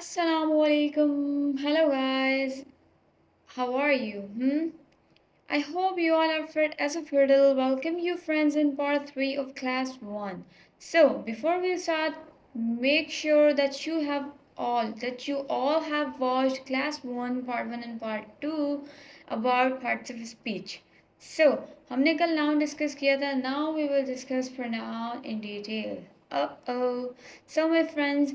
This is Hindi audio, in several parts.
Assalamualaikum. Hello guys. How are you? I hope you all are fit as a fiddle. Welcome you friends in part 3 of class 1. So, before we start, make sure that you all have watched class 1 part 1 and part 2 about parts of speech. So, हमने कल noun discuss किया था. Now we will discuss pronoun in detail. Uh-oh. So my friends,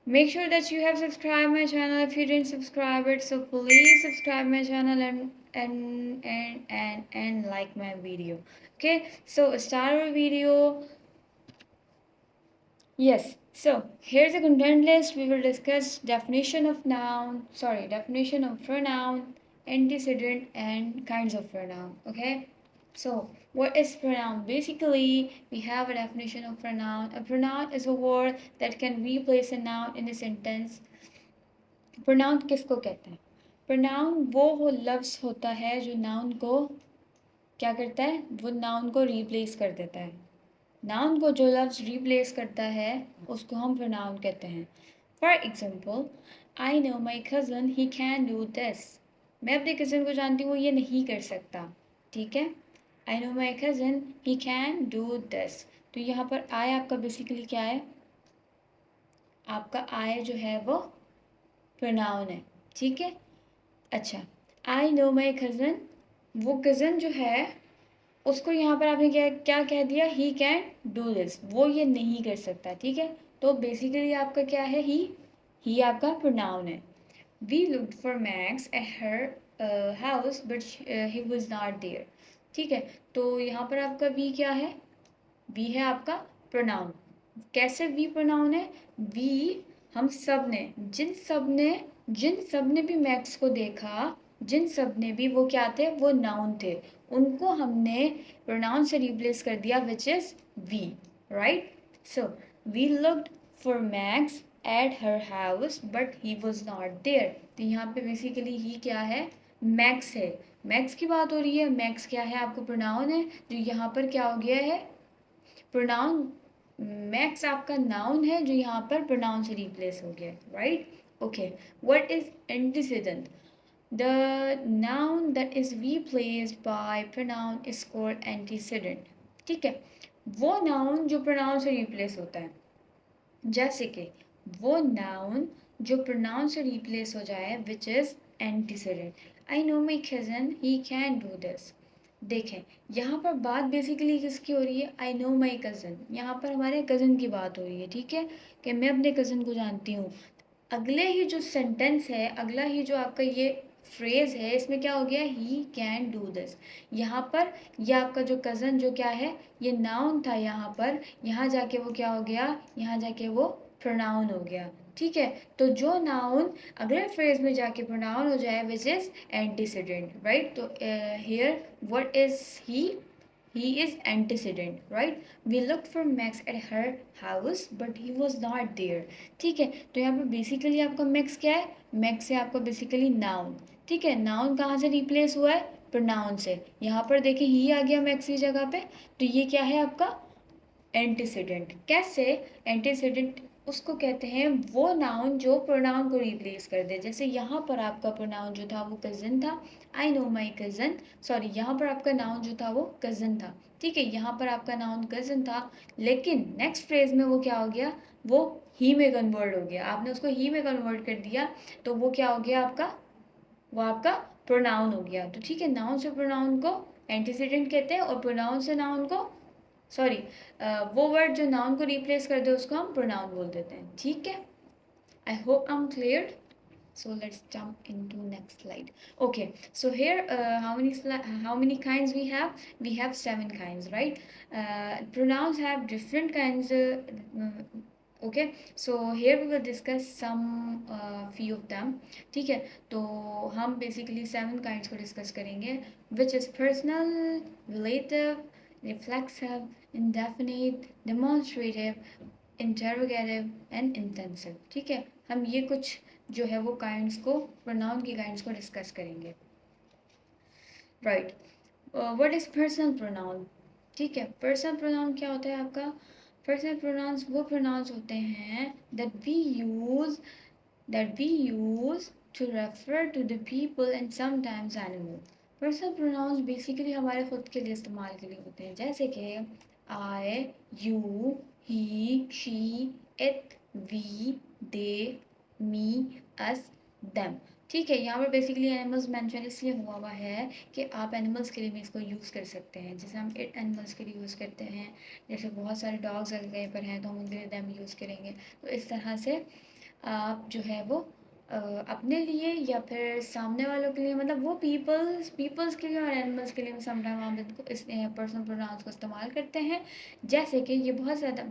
make sure that you have subscribed my channel if you didn't subscribe it. So please subscribe my channel and like my video. Okay, so start our video. Yes, so here's the content list. We will discuss definition of pronoun, antecedent, and kinds of pronoun. Okay, so what is pronoun? Basically, we have a definition of pronoun. A pronoun is a word that can replace a noun in a sentence. Pronoun किसको कहते हैं? प्रोनाउन वो लफ्ज़ होता है जो नाउन को क्या करता है? वो नाउन को रिप्लेस कर देता है. नाउन को जो लफ्ज़ रिप्लेस करता है उसको हम प्रोनाउन कहते हैं. For example, I know my cousin he can do this. मैं अपने कज़न को जानती हूँ ये नहीं कर सकता. ठीक है, I know my cousin he can do this. तो यहाँ पर आई आपका बेसिकली क्या है? आपका आई जो है वो प्रोनाउन है. ठीक है, अच्छा, आई नो माई कज़न, वो कज़न जो है उसको यहाँ पर आपने क्या क्या कह दिया? He can do this. वो ये नहीं कर सकता. ठीक है, तो बेसिकली आपका क्या है? ही आपका प्रोनाउन है. We looked for Max at her house but he was not there. ठीक है, तो यहाँ पर आपका वी क्या है? वी है आपका प्रोनाउन. कैसे वी प्रोनाउन है? वी हम सब ने, जिन सब ने भी मैक्स को देखा, जिन सब ने भी, वो क्या थे? वो नाउन थे. उनको हमने प्रोनाउन से रिप्लेस कर दिया which is we. Right, so we looked for Max at her house but he was not there. तो यहाँ पे बेसिकली ही क्या है? मैक्स है. मैक्स की बात हो रही है. मैक्स क्या है? आपको प्रोनाउन है जो यहाँ पर क्या हो गया है? प्रोनाउन. मैक्स आपका नाउन है जो यहाँ पर प्रोनाउन से रिप्लेस हो गया. Right, okay. What is antecedent? The noun that is replaced by pronoun is called antecedent. ठीक है, वो नाउन जो प्रोनाउन से रिप्लेस होता है. जैसे कि वो नाउन जो प्रोनाउन से रिप्लेस हो जाए which is antecedent. I know my cousin he can do this. देखें, यहाँ पर बात बेसिकली किसकी हो रही है? I know my cousin. यहाँ पर हमारे कज़न की बात हो रही है. ठीक है, कि मैं अपने कज़न को जानती हूँ. अगले ही जो सेंटेंस है, अगला ही जो आपका ये फ्रेज़ है, इसमें क्या हो गया? He can do this. यहाँ पर यह आपका जो कज़न जो क्या है? ये नाउन था. यहाँ पर यहाँ जाके वो क्या हो गया? यहाँ जाके वो प्रोनाउन हो गया. ठीक है, तो जो नाउन अगले फ्रेज में जाके प्रोनाउन हो जाए विच इज़ एंटीसीडेंट. राइट, तो here what is he is antecedent. Right, we looked for Max at her house but he was not there. ठीक है, तो यहाँ पर बेसिकली आपका मैक्स क्या है? मैक्स है आपका बेसिकली नाउन. ठीक है, नाउन कहाँ से रिप्लेस हुआ है? प्रोनाउन से. यहाँ पर देखिए ही आ गया मैक्स की जगह पे. तो ये क्या है आपका? एंटीसीडेंट. कैसे? एंटीसीडेंट उसको कहते हैं वो नाउन जो प्रोनाउन को रिप्लेस कर दे. जैसे यहाँ पर आपका प्रोनाउन जो था वो कज़न था. I know my cousin. Sorry, यहाँ पर आपका नाउन जो था वो कज़न था. ठीक है, यहाँ पर आपका नाउन कज़न था, लेकिन नेक्स्ट फ्रेज में वो क्या हो गया? वो ही में कन्वर्ट हो गया. आपने उसको ही में कन्वर्ट कर दिया तो वो क्या हो गया आपका? वो आपका प्रोनाउन हो गया. तो ठीक है, नाउन से प्रोनाउन को एंटीसीडेंट कहते हैं और प्रोनाउन से नाउन को, सॉरी, वो वर्ड जो नाउन को रिप्लेस कर दे उसको हम प्रोनाउन बोल देते हैं. ठीक है, आई hope I am clear. So let's jump into next slide. Okay, so here how many kinds we have? We have 7 kinds, right? Pronouns have different kinds. Okay, so here we will discuss some few of them. ठीक है, तो हम basically 7 kinds को discuss करेंगे, which is personal, relative, reflexive, indefinite, demonstrative, interrogative and intensive. ठीक है, हम ये कुछ जो है वो काइंड्स को, प्रोनाउन की काइंड्स को डिस्कस करेंगे. Right, what is personal pronoun? ठीक है, पर्सनल प्रोनाउन क्या होता है आपका? पर्सनल प्रोनाउंस वो प्रोनाउंस होते हैं that we use that we use to refer to the people and sometimes animals. Personal pronouns basically हमारे खुद के लिए इस्तेमाल के लिए होते हैं, जैसे कि I, you, he, she, it, we, they, me, us, them. ठीक है, यहाँ पर बेसिकली एनिमल्स मेंशन इसलिए हुआ है कि आप एनिमल्स के लिए भी इसको यूज़ कर सकते हैं, जैसे हम इट एनिमल्स के लिए यूज़ करते हैं, जैसे बहुत सारे डॉग्स अगर कहीं पर हैं तो हम उनके लिए देम यूज़ करेंगे। तो इस तरह से आप जो है वो अपने लिए या फिर सामने वालों के लिए, मतलब वो पीपल्स के लिए और एनिमल्स के लिए भी समटाइम हम इनको इस पर्सनल प्रोनाउंस को इस्तेमाल करते हैं। जैसे कि ये बहुत ज़्यादा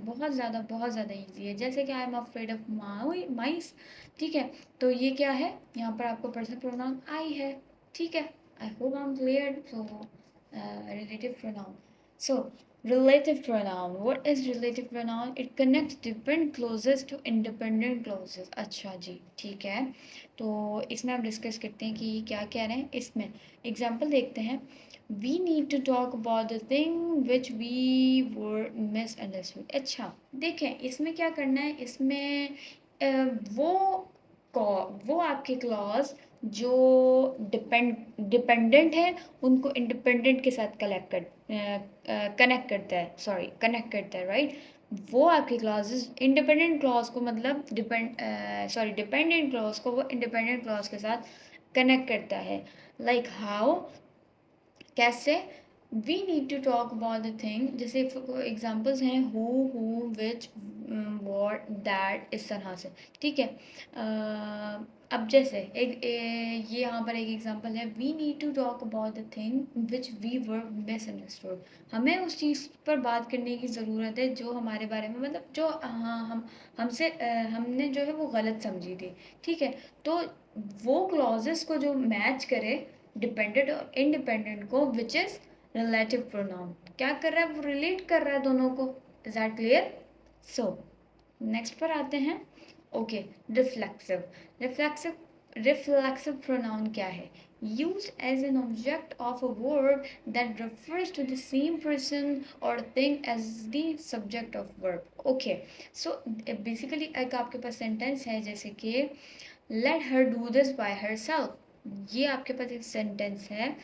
ईजी है, जैसे कि I am afraid of mice. ठीक है, तो ये क्या है, यहाँ पर आपको पर्सनल प्रोनाउन आई है। ठीक है, आई hope I am clear. So relative pronoun. So relative pronoun. What is relative pronoun? It connects different clauses to independent clauses. अच्छा जी, ठीक है, तो इसमें हम डिस्कस करते हैं कि क्या कह रहे हैं। इसमें एग्जाम्पल देखते हैं। We need to talk about the thing which we were misunderstood. अच्छा, देखें इसमें क्या करना है। इसमें वो आपके क्लॉज जो डिपेंडेंट है उनको इंडिपेंडेंट के साथ कनेक्ट करता है, राइट। वो आपके क्लॉजेस इंडिपेंडेंट क्लॉज को, मतलब डिपेंडेंट क्लॉज को वो इंडिपेंडेंट क्लॉज के साथ कनेक्ट करता है। लाइक हाउ, कैसे। We need to talk about the thing, जैसे एग्जाम्पल्स हैं हु, विच, वॉट, दैट, इस तरह से। ठीक है, अब जैसे ये यहाँ पर एक एग्जांपल है। We need to talk about the thing which we were misunderstood. हमें उस चीज़ पर बात करने की ज़रूरत है जो हमारे बारे में, मतलब जो हमने जो है वो गलत समझी थी। ठीक है, तो वो क्लॉजेस को जो मैच करे डिपेंडेंट और इंडिपेंडेंट को, विच इज़ रिलेटिव प्रोनाउन। क्या कर रहा है, वो रिलेट कर रहा है दोनों को। Is that clear? So next पर आते हैं। Okay, reflexive. रिफ्लेक्सिव प्रोनाउन क्या है? Used as an object of a word that refers to the same person or thing as the subject of verb. Okay, so basically एक आपके पास सेंटेंस है, जैसे कि let her do this by herself। ये आपके पास एक सेंटेंस है।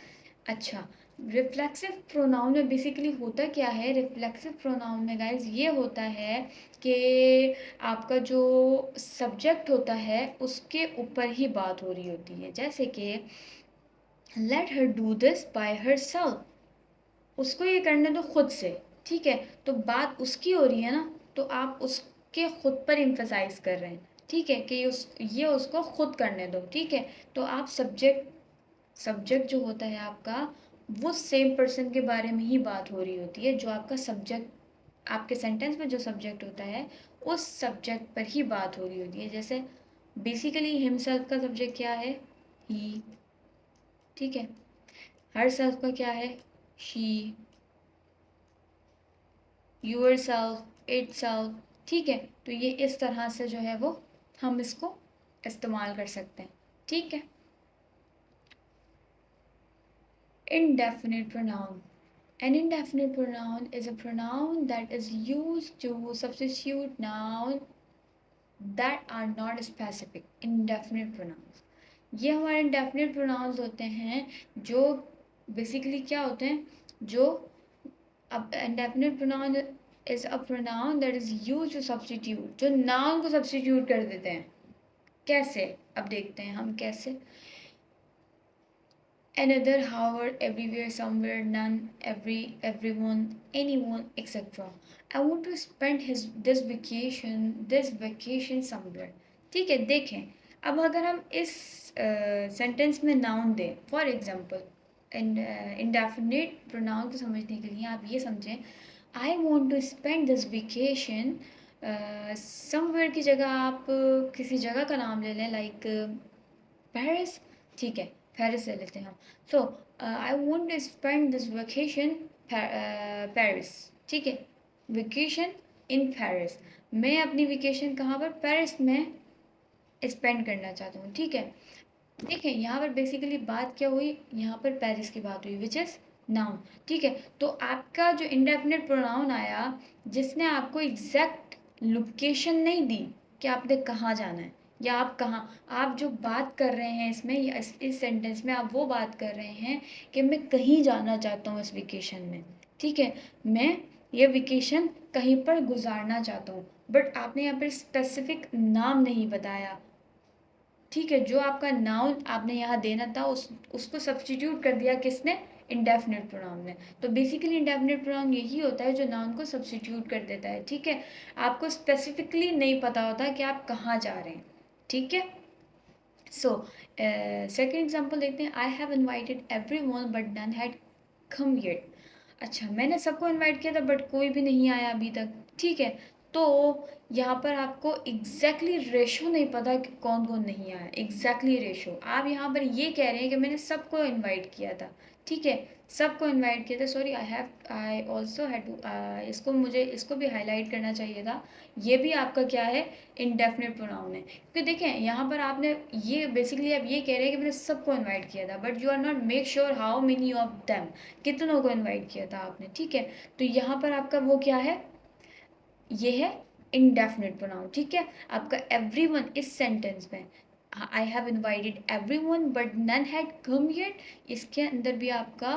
अच्छा, रिफ्लेक्सिव प्रोनाउन में बेसिकली होता क्या है? रिफ्लेक्सिव प्रोनाउन में गाइज ये होता है कि आपका जो सब्जेक्ट होता है उसके ऊपर ही बात हो रही होती है, जैसे कि let her do this by her self, उसको ये करने दो खुद से। ठीक है, तो बात उसकी हो रही है ना, तो आप उसके खुद पर इम्फेसाइज कर रहे हैं। ठीक है, कि ये उसको खुद करने दो। ठीक है, तो आप सब्जेक्ट जो होता है आपका, वो सेम पर्सन के बारे में ही बात हो रही होती है। जो आपका सब्जेक्ट, आपके सेंटेंस में जो सब्जेक्ट होता है उस सब्जेक्ट पर ही बात हो रही होती है। जैसे बेसिकली हिमसेल्फ का सब्जेक्ट क्या है? ही। ठीक है, हर सेल्फ का क्या है? She. Yourself, itself. ठीक है, तो ये इस तरह से जो है वो हम इसको इस्तेमाल कर सकते हैं। ठीक है, indefinite pronoun. An indefinite pronoun is a pronoun that is used to substitute nouns that are not specific. Indefinite pronouns, ये हमारे indefinite pronouns होते हैं जो बेसिकली क्या होते हैं, जो अब indefinite pronoun is a pronoun that is used to substitute, जो noun को substitute कर देते हैं। कैसे? अब देखते हैं हम कैसे। Another, however, everywhere, somewhere, none, everyone, anyone, etc. I want to spend this vacation somewhere. ठीक है, देखें अब अगर हम इस सेंटेंस में नाउन दें, फॉर एग्जांपल इंडेफिनिट प्रोनाउन को समझने के लिए आप ये समझें, I want to spend this vacation. Somewhere की जगह आप किसी जगह का नाम ले लें, लाइक पेरिस। ठीक है, पेरिस ले लेते हैं हम। So I want to spend this vacation Paris. ठीक है, वेकेशन इन पेरिस, मैं अपनी वेकेशन कहाँ पर? पेरिस में स्पेंड करना चाहता हूँ। ठीक है, देखें यहाँ पर बेसिकली बात क्या हुई, यहाँ पर पेरिस की बात हुई, विच इज़ नाउन। ठीक है, तो आपका जो इंडेफिनिट प्रोनाउन आया जिसने आपको एग्जैक्ट लोकेशन नहीं दी कि आपने कहाँ जाना है, या आप कहाँ, आप जो बात कर रहे हैं इसमें या इस सेंटेंस में आप वो बात कर रहे हैं कि मैं कहीं जाना चाहता हूँ इस वेकेशन में, ठीक है, मैं ये वेकेशन कहीं पर गुजारना चाहता हूँ, बट आपने यहाँ पर स्पेसिफिक नाम नहीं बताया, ठीक है, जो आपका नाउन आपने यहाँ देना था उसको सब्स्टिट्यूट कर दिया किसने, इंडेफिनिट प्रोनाउन ने। तो बेसिकली इंडेफिनिट प्रोनाउन यही होता है जो नाउन को सब्स्टिट्यूट कर देता है, ठीक है, आपको स्पेसिफिकली नहीं पता होता कि आप कहाँ जा रहे हैं, ठीक है। सो सेकेंड एग्जाम्पल देखते हैं, I have invited everyone but none had come yet. अच्छा, मैंने सबको इनवाइट किया था बट कोई भी नहीं आया अभी तक, ठीक है। तो यहाँ पर आपको एग्जैक्टली रेशो नहीं पता कि कौन कौन नहीं आया, एग्जैक्टली रेशो आप यहाँ पर ये कह रहे हैं कि मैंने सबको इनवाइट किया था, ठीक है, सबको इनवाइट किया था, sorry I also had to, इसको मुझे इसको भी हाईलाइट करना चाहिए था, ये भी आपका क्या है, इंडेफिनिट प्रोनाउन है, क्योंकि देखें यहाँ पर आपने ये बेसिकली आप ये कह रहे हैं कि मैंने सबको इनवाइट किया था, but you are not make sure how many of them, कितनों को इनवाइट किया था आपने, ठीक है। तो यहाँ पर आपका वो क्या है, ये है इंडेफिनिट प्रोनाउन, ठीक है। आपका एवरीवन इस सेंटेंस में, I have invited everyone but none had come yet, इसके अंदर भी आपका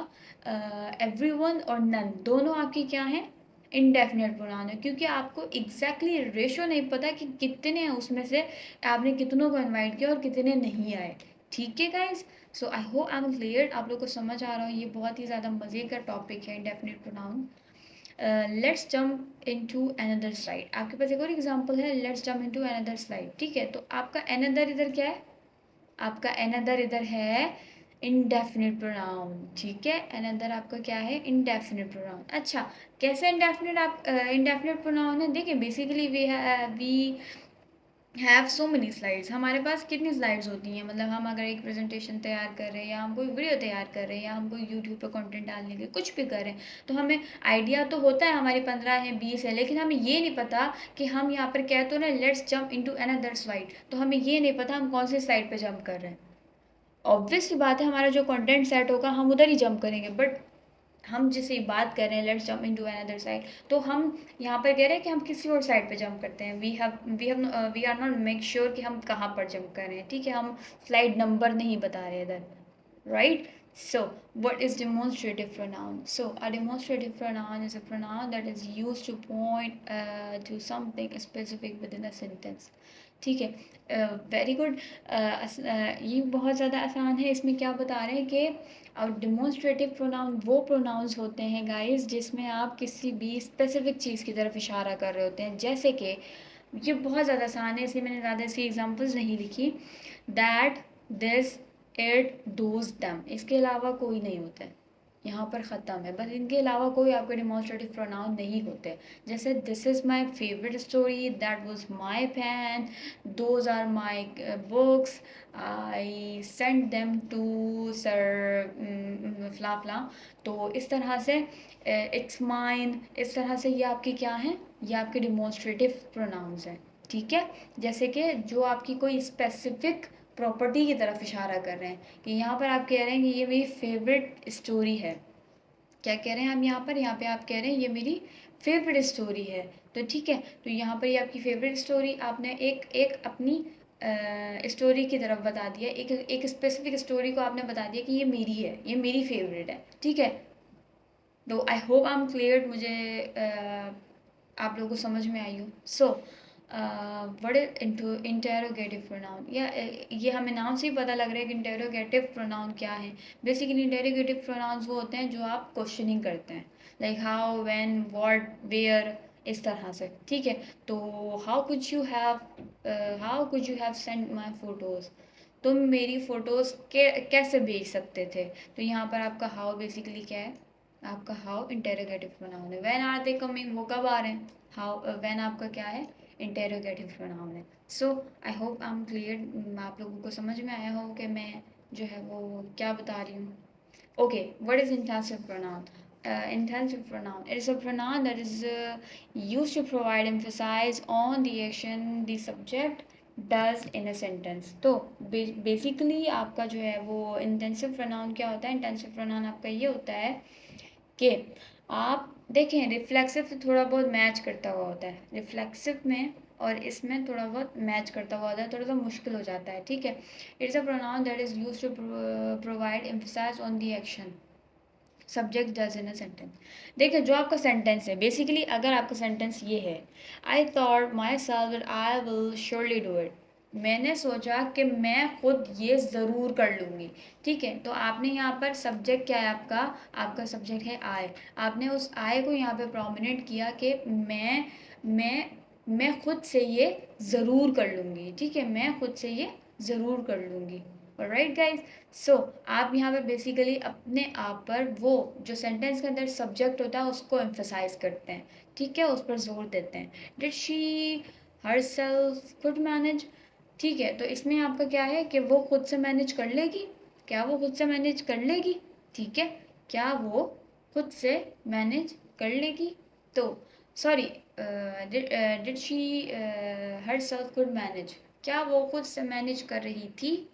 एवरीवन और नन दोनों आपकी क्या हैं, इंडेफिनिट प्रोनाउन है, क्योंकि आपको एग्जैक्टली रेशो नहीं पता कि कितने हैं उसमें से आपने कितनों को इनवाइट किया और कितने नहीं आए, ठीक है guys. So I hope I am clear, आप लोग को समझ आ रहा हो, ये बहुत ही ज़्यादा मज़े का टॉपिक है indefinite pronoun. Let's jump into another slide, आपके पास एक और एग्जांपल है, let's jump into another slide, ठीक है। तो आपका अनदर इधर क्या है, आपका अनदर इधर है इंडेफिनिट प्रोनाउन, ठीक है, अनदर आपका क्या है, इंडेफिनिट प्रोनाउन। अच्छा, कैसे इंडेफिनिट आप इंडेफिनिट प्रोनाउन है, देखिए basically we have so many slides, हमारे पास कितनी स्लाइड्स होती हैं, मतलब हम अगर एक प्रेजेंटेशन तैयार कर रहे हैं या हम कोई वीडियो तैयार कर रहे हैं या हम कोई यूट्यूब पर कंटेंट डालने के कुछ भी कर रहे हैं, तो हमें आइडिया तो होता है हमारी 15 है 20 है, लेकिन हमें ये नहीं पता कि हम यहाँ पर कह तो ना let's jump into another slide, तो हमें ये नहीं पता हम कौन सी स्लाइड पर जंप कर रहे हैं। ऑब्वियसली बात है हमारा जो कंटेंट सेट होगा हम उधर ही जंप करेंगे, बट हम जिसे बात कर रहे हैं let's jump into another side, तो हम यहाँ पर कह रहे हैं कि हम किसी और साइड पे जंप करते हैं, we are not make sure कि हम कहाँ पर जंप कर रहे हैं, ठीक है, हम स्लाइड नंबर नहीं बता रहे इधर, right? So, what is demonstrative pronoun? So, a demonstrative pronoun is a pronoun that is used to point to something specific within a sentence. ठीक है, वेरी गुड। ये बहुत ज़्यादा आसान है, इसमें क्या बता रहे हैं कि और डिमॉन्स्ट्रेटिव प्रोनाउन वो प्रोनाउंस होते हैं गाइस जिसमें आप किसी भी स्पेसिफिक चीज़ की तरफ इशारा कर रहे होते हैं, जैसे कि ये बहुत ज़्यादा आसान है इसलिए मैंने ज़्यादा इसकी एग्जांपल्स नहीं लिखी, दैट दिस इट दोज दम, इसके अलावा कोई नहीं होता है, यहाँ पर ख़त्म है, बस इनके अलावा कोई आपके डिमॉन्स्ट्रेटिव प्रोनाउन नहीं होते, जैसे this is my favourite story, that was my pen, those are my books, I send them to sir फ्ला फ्ला। तो इस तरह से इट्स माइन, इस तरह से ये आपकी क्या हैं, ये आपके डिमॉन्स्ट्रेटिव प्रोनाउंस हैं, ठीक है। जैसे कि जो आपकी कोई स्पेसिफिक प्रॉपर्टी की तरफ इशारा कर रहे हैं, कि यहाँ पर आप कह रहे हैं कि ये मेरी फेवरेट स्टोरी है, क्या कह रहे हैं हम यहाँ पे आप कह रहे हैं ये मेरी फेवरेट स्टोरी है, तो ठीक है, तो यहाँ पर ये आपकी फेवरेट स्टोरी, आपने एक अपनी स्टोरी की तरफ बता दिया, एक स्पेसिफिक स्टोरी को आपने बता दिया कि ये मेरी है, ये मेरी फेवरेट है, ठीक है। तो आई होप आई एम क्लियर, मुझे आप लोगों को समझ में आई हो। So what is interrogative pronoun, या ये हमें नाम से ही पता लग रहा है कि इंटेरोगेटिव प्रोनाउन क्या है। बेसिकली इंटेरोगेटिव प्रोनाउंस वो होते हैं जो आप क्वेश्चनिंग करते हैं, like how, when, what, where, इस तरह से, ठीक है। तो how could you have send my photos, तुम मेरी फ़ोटोज़ के कैसे भेज सकते थे, तो यहाँ पर आपका हाउ बेसिकली क्या है, आपका हाउ इंटेरोगेटिव प्रोनाउन है। व्हेन आर दे कमिंग, वो कब आ रहे हैं, हाउ, व्हेन आपका क्या है, इंटेरोगेटिव प्रोनाउन है। So I hope I am clear, आप लोगों को समझ में आया हो कि मैं जो है वो क्या बता रही हूँ। Okay, what is intensive pronoun? Intensive pronoun, it is a pronoun that is used to provide emphasis on the action the subject does in a sentence। तो बेसिकली आपका जो है वो इंटेंसिव प्रोनाउन क्या होता है, इंटेंसिव प्रोनाउन आपका ये होता है कि आप देखें रिफ्लेक्सिव से थोड़ा बहुत मैच करता हुआ होता है, रिफ्लेक्सिव में और इसमें थोड़ा बहुत मैच करता हुआ होता है, थोड़ा सा मुश्किल हो जाता है, ठीक है। It's a pronoun that is use to provide emphasise on the action subject does in a sentence. देखिए जो आपका सेंटेंस है, बेसिकली अगर आपका सेंटेंस ये है, I thought my self that I will surely do it, मैंने सोचा कि मैं खुद ये ज़रूर कर लूँगी, ठीक है। तो आपने यहाँ पर सब्जेक्ट क्या है आपका, आपका सब्जेक्ट है आई, आपने उस आई को यहाँ पे प्रोमिनेंट किया कि मैं खुद से ये ज़रूर कर लूँगी, ठीक है, मैं खुद से ये ज़रूर कर लूँगी। ऑलराइट गाइज, सो आप यहाँ पे बेसिकली अपने आप पर वो जो सेंटेंस के अंदर सब्जेक्ट होता है उसको एम्फसाइज करते हैं, ठीक है, उस पर जोर देते हैं। Did she her self could manage, ठीक है, तो इसमें आपका क्या है कि वो खुद से मैनेज कर लेगी, क्या वो खुद से मैनेज कर लेगी, ठीक है, क्या वो खुद से मैनेज कर लेगी। तो sorry, did she her self could manage, क्या वो खुद से मैनेज कर रही थी,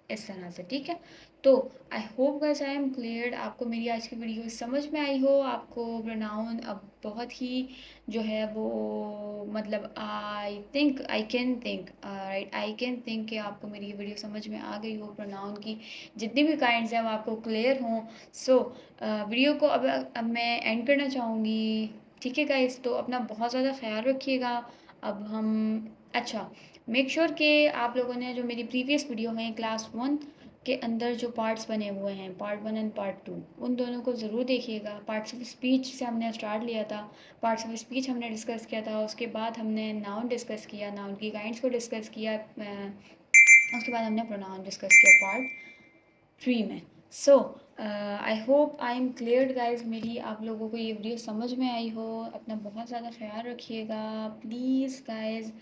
इस तरह से, ठीक है। तो I hope guys I am clear, आपको मेरी आज की वीडियो समझ में आई हो, आपको प्रोनाउन अब बहुत ही जो है वो मतलब I can think right, I can think कि आपको मेरी ये वीडियो समझ में आ गई हो, प्रोनाउन की जितनी भी काइंड्स हैं वो आपको क्लियर हों। सो वीडियो को अब मैं एंड करना चाहूँगी, ठीक है गाइस। तो अपना बहुत ज़्यादा ख्याल रखिएगा। अब हम, अच्छा, मेक श्योर कि आप लोगों ने जो मेरी प्रीवियस वीडियो है क्लास 1 के अंदर जो पार्ट्स बने हुए हैं, पार्ट 1 एंड पार्ट 2, उन दोनों को ज़रूर देखिएगा। पार्ट्स ऑफ स्पीच से हमने स्टार्ट लिया था, पार्ट्स ऑफ स्पीच हमने डिस्कस किया था, उसके बाद हमने नाउन डिस्कस किया, नाउन की काइंड्स को डिस्कस किया, उसके बाद हमने प्रोनाउन डिस्कस किया पार्ट 3 में। So I hope I am clear guys, मेरी आप लोगों को ये वीडियो समझ में आई हो। अपना बहुत ज़्यादा ख्याल रखिएगा प्लीज़ गाइज।